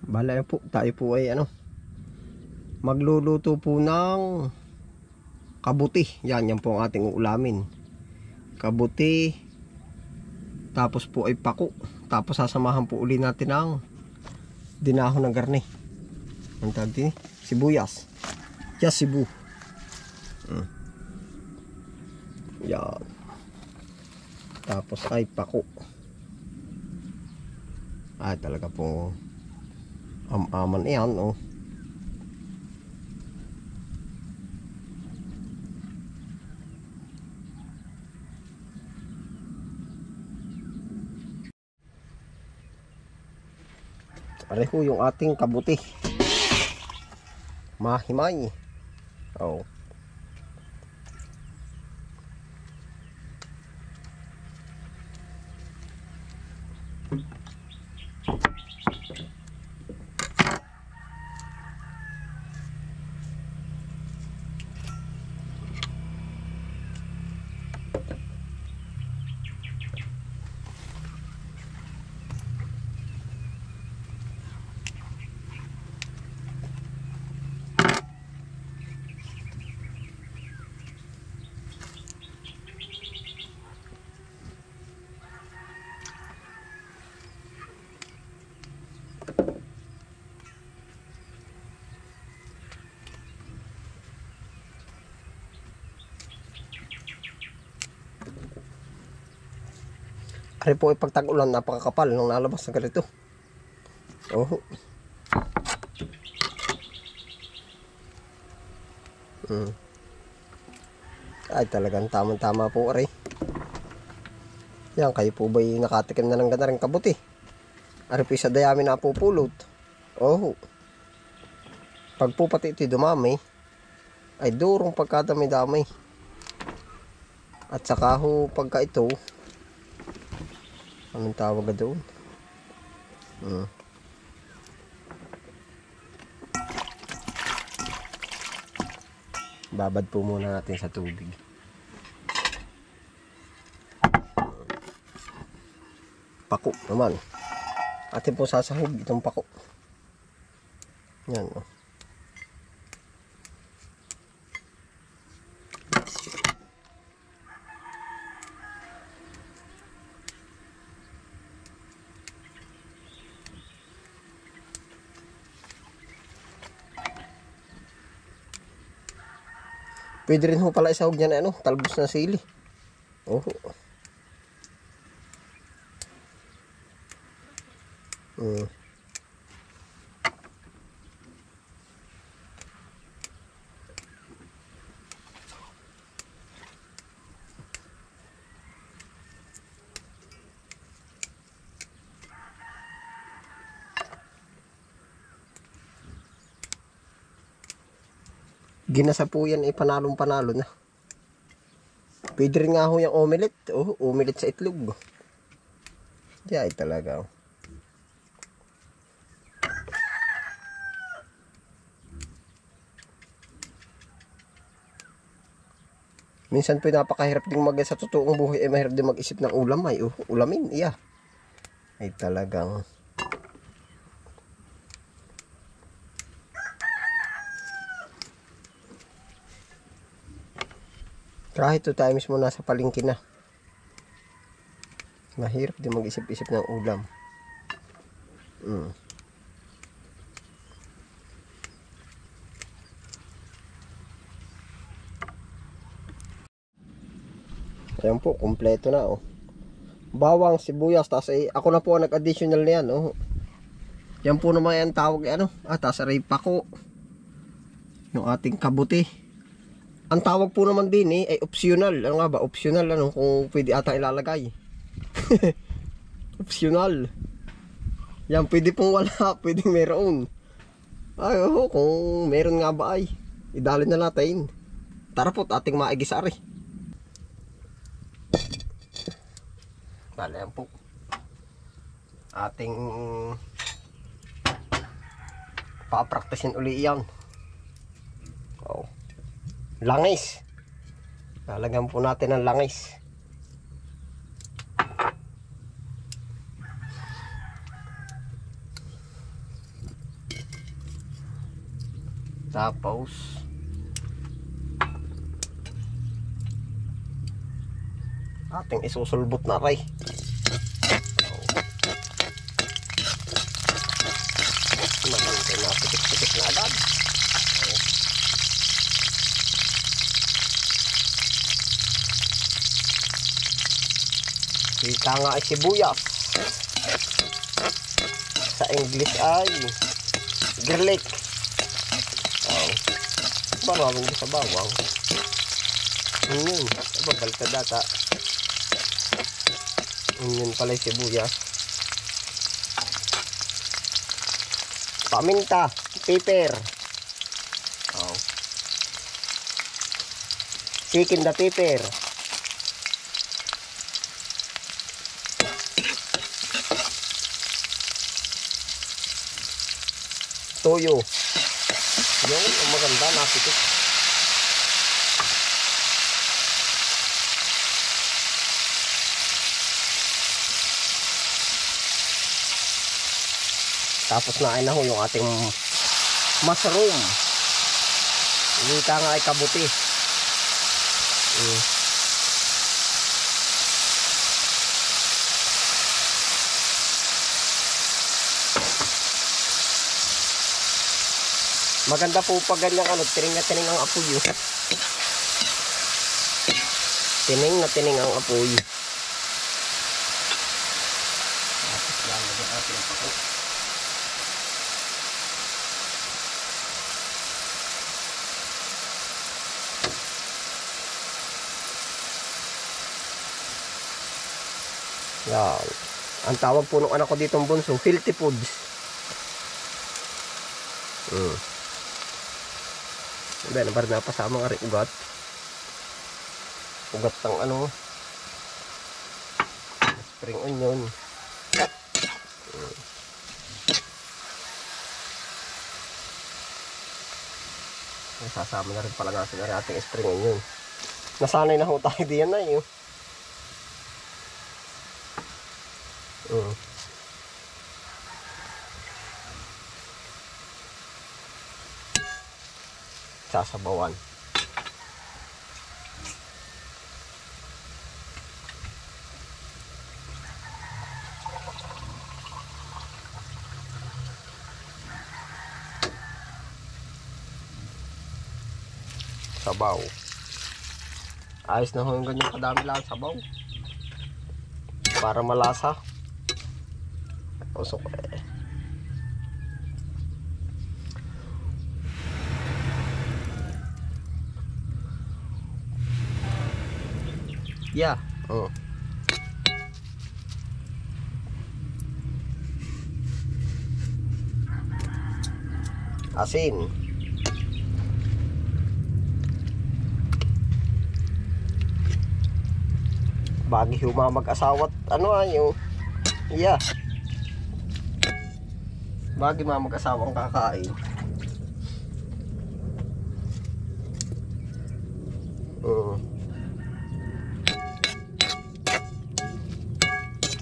Bala po, tayo po ay magluluto po ng kabuti. Yan po ang ating uulamin. Kabuti, tapos po ay pako. Tapos sasamahan po uli natin ang dinahon ng garne. Ang tawag din, sibuyas. Yes, sibu. Yan. Tapos ay pako. Ay talaga po aman yan, oh. Pareho yung ating kabuti. Mahimay. Oh. Ari po ay pagtag-ulan, napakakapal nung nalabas na ganito. Oh. Ay talagang tamang-tama po ari. Yan, kayo po ba'y nakatikim na ng ganda rin kabuti? Ari po sa dayami na pupulot. Oh. Pag po pati ito'y dumami, ay durong pagkadami-dami. At saka ho pagka ito, anong tawag na doon? Babad po muna natin sa tubig. Pako naman. Atin po sasahog itong pako. Yan, oh. Pwede rin ho pala isahog niyan talbos na sili. Oh. Ginasa po yan, panalong-panalo na. Pwede rin nga ho yung omelette. Oh, omelette sa itlog. Diyan talaga. Oh. Minsan po napakahirap ding sa totoong buhay ay mahirap din mag-isip ng ulam ay. Oh, ulamin, iya. Ay talagang kahit 2 times mo nasa palengke na, mahirap din mag-isip-isip ng ulam. Ayan po, kompleto na, oh. Bawang, sibuyas, tapos ako na po ang nag-additional na yan, oh. Yan po naman yan tawag tapos aray pako. Yung ating kabuti. Ang tawag po naman din ay optional. Ano nga ba? Optional kung pwede ata ilalagay. Optional. Yan, pwede pong wala, pwede meron. Ay, kung meron nga ba ay idalin na natin. Tara po, ating maigisa ari. Bale, yan po. Ating papraktisin uli yan. Oh. Langis. Lalagyan po natin ng langis. Tapos ating isusulbot na ray. Maganda na pitik-pitik na agad. Ika nga ay sibuyas. Sa English ay garlic. Maraming sa bawang. Yun. Baliktad data. Yun pala yung sibuyas. Paminta. Pepper. Chicken the pepper. Toyo. Yung maganda, napitik. Tapos na ay na ho yung ating mushroom. Wika nga ay kabuti. Maganda po pag ganyan tining na tining ang apoy. Tining na tining ang apoy. Tapos lalagyan natin ang pako. Yan. Ang tawag po ng anak ko ditong bunso, healthy foods. Diba, nabar na pasama nga rin ugat. Ugat ng spring onion. Sasama na rin pala natin ang ating spring onion. Nasanay na ho tayo diyan na yun. Sasabawan. Sabaw. Ayos na ho yung ganyan kadami lang sabaw. Para malasa. Usok Yeah. Asin. Bagi humamag-asawat yeah. Bagi mamag-asawang kakain.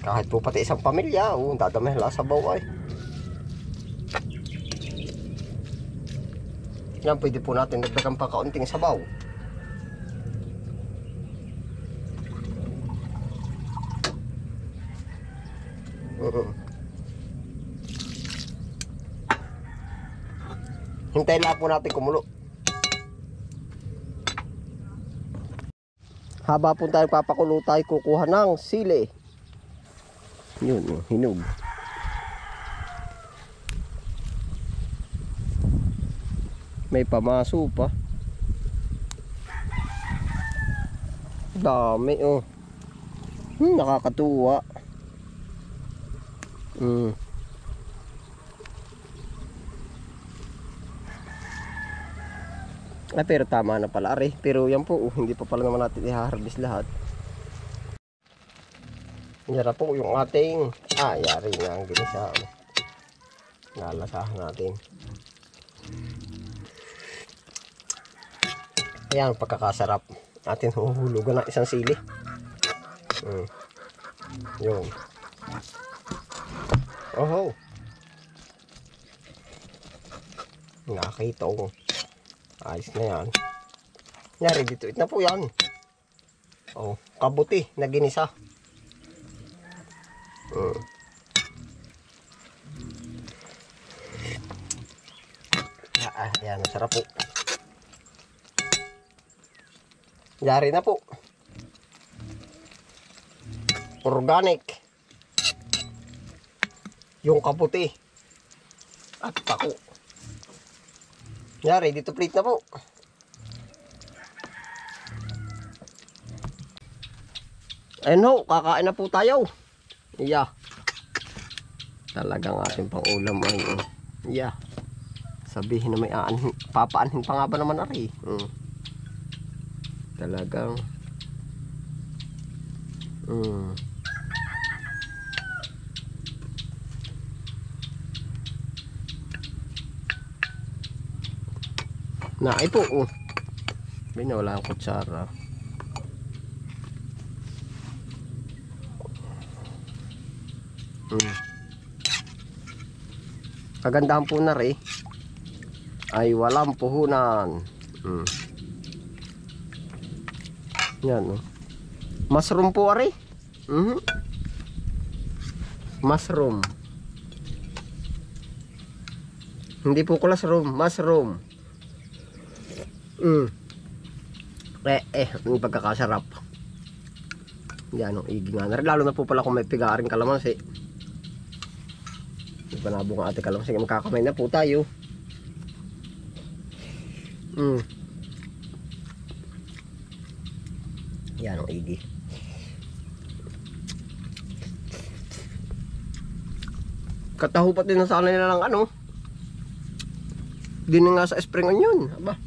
Kahit po pati isang pamilya, dadamay lang sa baway. Yan, pwede po natin dagdagan pa kaunting sabaw. Hintayin lang po natin kumulo. Haba po tayo papakulo, tayo kukuha ng sili. Yun, hinog. May pamaso pa. Dami nakakatuwa. Pero tama na pala pero yan po hindi pa pala naman natin i-harvest lahat. Yara po yung ating yari nga ang ginisa. Nalasahan natin. Ayan, pagkakasarap. Atin huhulugan ng isang sili. Yun. Nakakita ko. Ayos na yan. Nyari dito. Ito na po yan. Oh, kabuti na ginisa. Ayan, masarap po. Nyari na po. Organic. Yung kaputi. At pako. Nyari, dito plate na po. Ayun ho, kakain na po tayo. Yeah. Talagang ating pang ulam ay yeah. Sabihin na may aanhin, papaanhin pa nga ba naman ari. Talagang Naay po. Wala ang kutsara. Kagandahan po na rin ay walang puhunan. Yan. Mushroom po ari. Mushroom. Hindi po classroom, mushroom. Ang pagkakasarap. Yan ang igi nga. Lalo na po pala kung may pigaring kalamansi. Panabong ang ate kalamansi. Magkakamay na po tayo. Yan ang igi. Katahupat din na sana nila ng ano. Din nga sa spring onion. Aba.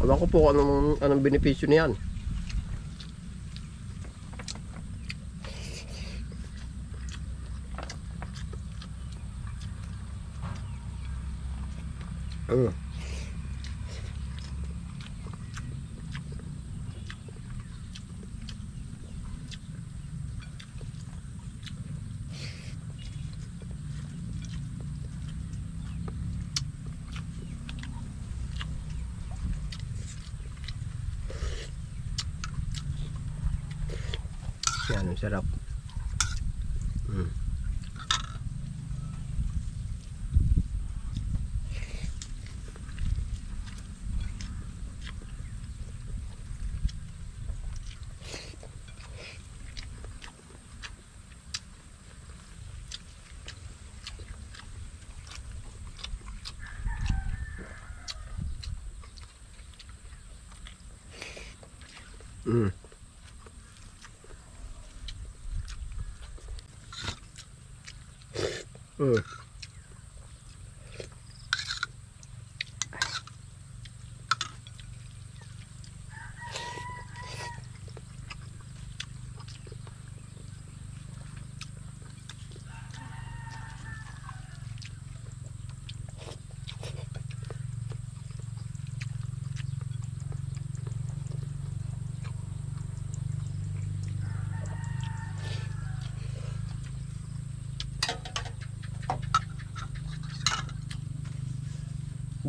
Alam ko po anong benepisyo niyan. Yan, ang sarap.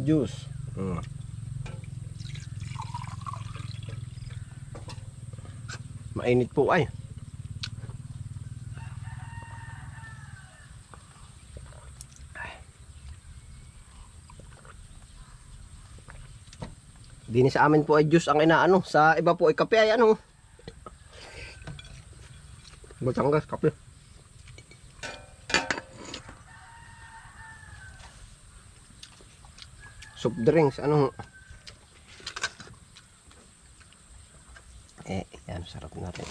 Juice. Mainit po ay. Dini sa amin po ay juice ang inaano. Sa iba po ay kape ay ano. Batangas kape. Soft drinks ano. Yan sarap natin.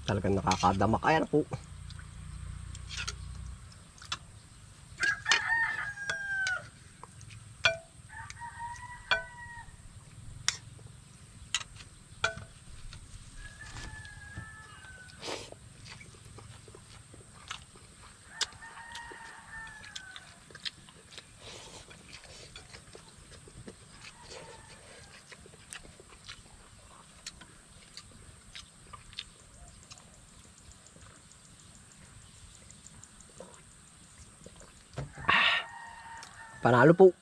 Talagang nakakadama kaya na po. Panalo po.